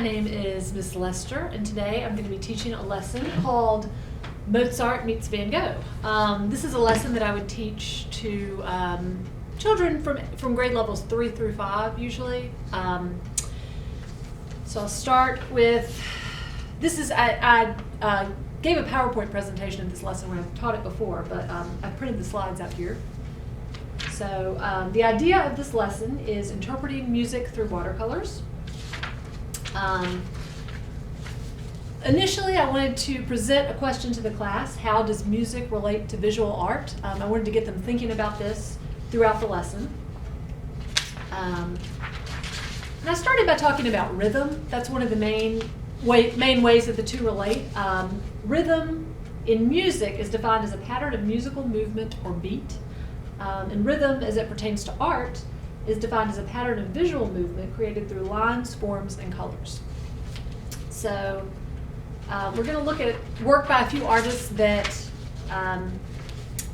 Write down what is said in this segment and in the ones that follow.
name is Miss Lester, and today I'm going to be teaching a lesson called Mozart meets Van Gogh. This is a lesson that I would teach to children from grade levels 3 through 5 usually. So I'll start with, I gave a PowerPoint presentation of this lesson when I've taught it before, but I've printed the slides out here. So the idea of this lesson is interpreting music through watercolors. Initially, I wanted to present a question to the class: how does music relate to visual art? I wanted to get them thinking about this throughout the lesson. And I started by talking about rhythm. That's one of the main ways that the two relate. Rhythm in music is defined as a pattern of musical movement or beat. And rhythm, as it pertains to art, is defined as a pattern of visual movement created through lines, forms, and colors. So we're going to look at work by a few artists that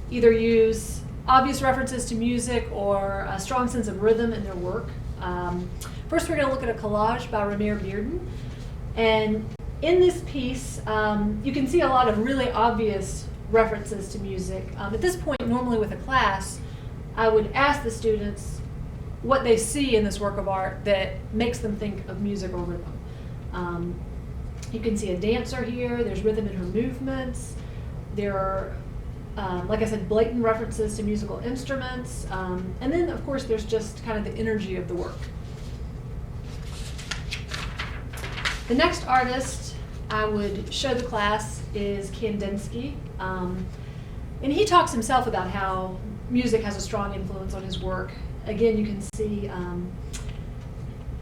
either use obvious references to music or a strong sense of rhythm in their work. First, we're going to look at a collage by Romare Bearden. And in this piece, you can see a lot of really obvious references to music. At this point, normally with a class, I would ask the students what they see in this work of art that makes them think of music or rhythm. You can see a dancer here. There's rhythm in her movements. There are, like I said, blatant references to musical instruments. And then, of course, there's just kind of the energy of the work. The next artist I would show the class is Kandinsky. And he talks himself about how music has a strong influence on his work. Again, you can see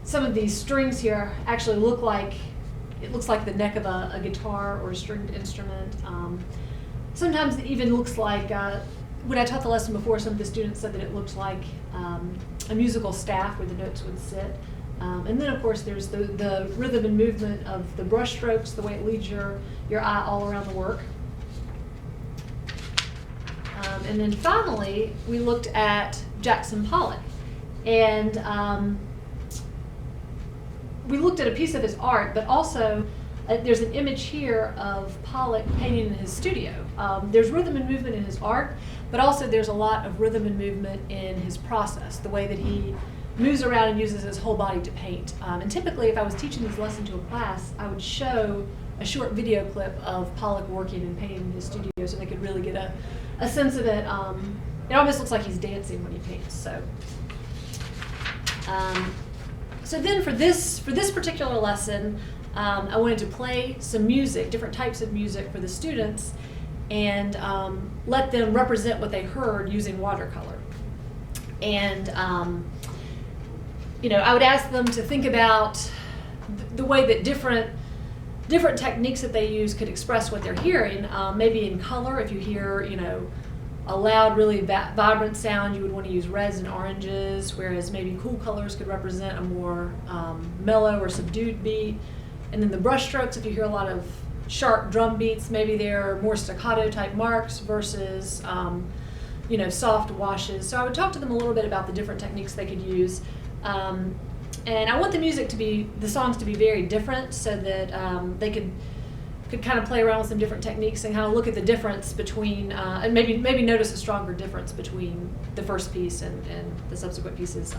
some of these strings here actually looks like the neck of a guitar or a stringed instrument. Sometimes it even looks like, when I taught the lesson before, some of the students said that it looked like a musical staff where the notes would sit. And then, of course, there's the rhythm and movement of the brush strokes, the way it leads your eye all around the work. And then finally, we looked at Jackson Pollock. And we looked at a piece of his art, but also there's an image here of Pollock painting in his studio. There's rhythm and movement in his art, but also there's a lot of rhythm and movement in his process, the way that he moves around and uses his whole body to paint. And typically, if I was teaching this lesson to a class, I would show a short video clip of Pollock working and painting in his studio so they could really get a sense of it. It almost looks like he's dancing when he paints. So then for this particular lesson, I wanted to play some music, different types of music for the students, and let them represent what they heard using watercolor. And I would ask them to think about the way that different techniques that they use could express what they're hearing. Maybe in color, if you hear, a loud, really vibrant sound, you would want to use reds and oranges, whereas maybe cool colors could represent a more mellow or subdued beat. And then the brush strokes, if you hear a lot of sharp drum beats, maybe they're more staccato type marks versus soft washes. So I would talk to them a little bit about the different techniques they could use. And I want the songs to be very different so that they could kind of play around with some different techniques and kind of look at the difference between, and maybe notice a stronger difference between the first piece and the subsequent pieces.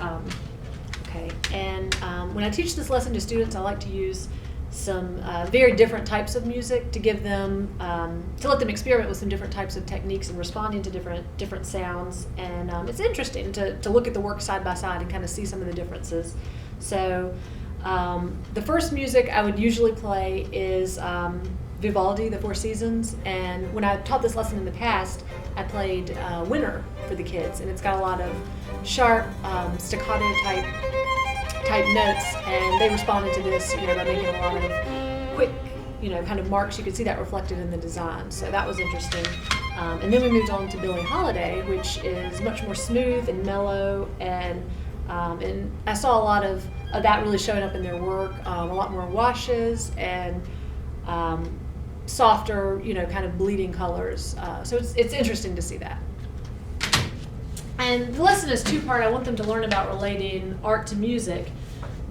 Okay, and when I teach this lesson to students, I like to use some very different types of music to give them, to let them experiment with some different types of techniques and responding to different sounds. And it's interesting to look at the work side by side and kind of see some of the differences. So the first music I would usually play is Vivaldi, The Four Seasons. And when I taught this lesson in the past, I played Winter for the kids. And it's got a lot of sharp, staccato type notes, and they responded to this, by making a lot of quick, kind of marks. You could see that reflected in the design. So that was interesting. And then we moved on to Billie Holiday, which is much more smooth and mellow, and I saw a lot of that really showing up in their work. A lot more washes and softer, kind of bleeding colors. So it's interesting to see that. And the lesson is two-part. I want them to learn about relating art to music,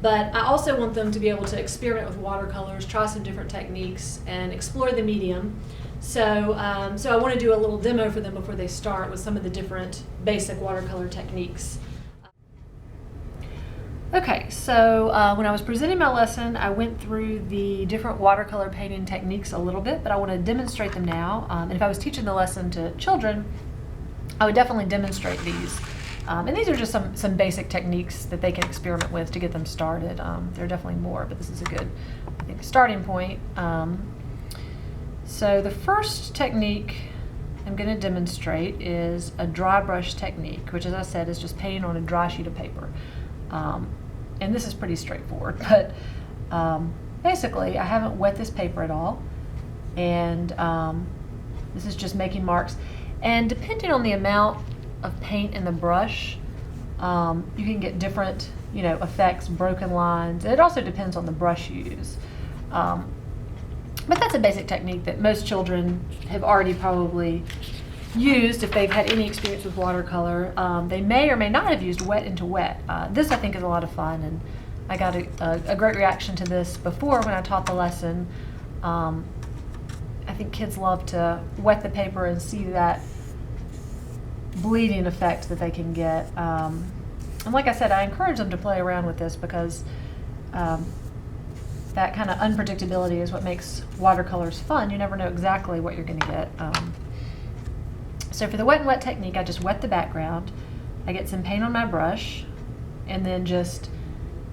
But I also want them to be able to experiment with watercolors, try some different techniques, and explore the medium. So I want to do a little demo for them before they start with some of the different basic watercolor techniques. Okay, so when I was presenting my lesson, I went through the different watercolor painting techniques a little bit, but I want to demonstrate them now. And if I was teaching the lesson to children, I would definitely demonstrate these. And these are just some basic techniques that they can experiment with to get them started. There are definitely more, but this is a good, I think, starting point. So the first technique I'm going to demonstrate is a dry brush technique, which, as I said, is just painting on a dry sheet of paper. And this is pretty straightforward, but basically I haven't wet this paper at all, and this is just making marks. And depending on the amount of paint in the brush, you can get different, effects, broken lines. It also depends on the brush you use. But that's a basic technique that most children have already probably used if they've had any experience with watercolor. They may or may not have used wet into wet. This, I think, is a lot of fun, and I got a great reaction to this before when I taught the lesson. I think kids love to wet the paper and see that bleeding effect that they can get. And like I said, I encourage them to play around with this because that kind of unpredictability is what makes watercolors fun. You never know exactly what you're going to get. So for the wet and wet technique, I just wet the background. I get some paint on my brush and then just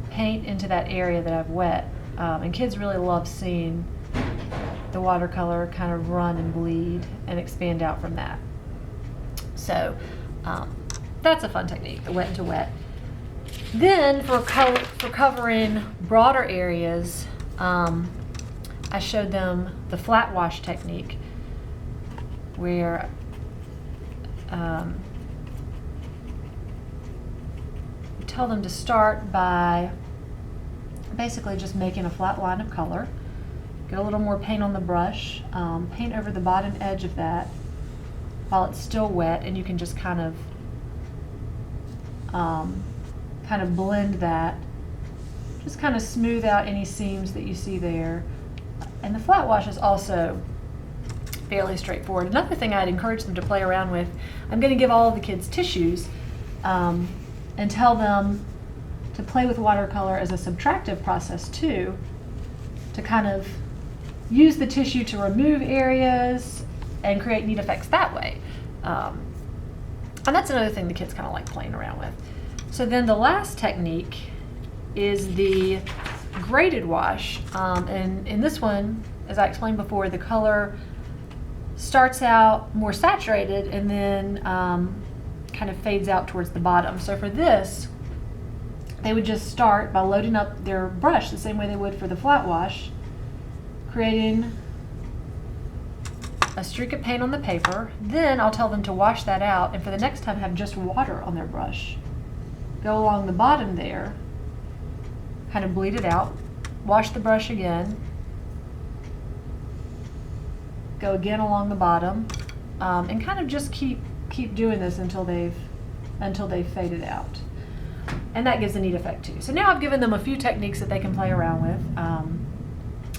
paint into that area that I've wet. And kids really love seeing the watercolor kind of run and bleed and expand out from that. So that's a fun technique, the wet into wet. Then for covering broader areas, I showed them the flat wash technique, where you tell them to start by basically just making a flat line of color. Get a little more paint on the brush, paint over the bottom edge of that while it's still wet, and you can just kind of blend that. Just kind of smooth out any seams that you see there. And the flat wash is also fairly straightforward. Another thing I'd encourage them to play around with, I'm going to give all of the kids tissues and tell them to play with watercolor as a subtractive process too, to kind of use the tissue to remove areas and create neat effects that way. And that's another thing the kids kind of like playing around with. So then the last technique is the graded wash. And in this one, as I explained before, the color starts out more saturated and then kind of fades out towards the bottom. So for this, they would just start by loading up their brush the same way they would for the flat wash, creating a streak of paint on the paper. Then I'll tell them to wash that out, and for the next time have just water on their brush. Go along the bottom there, kind of bleed it out, wash the brush again, go again along the bottom, and kind of just keep doing this until they've faded out. And that gives a neat effect too. So now I've given them a few techniques that they can play around with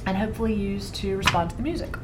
and hopefully use to respond to the music.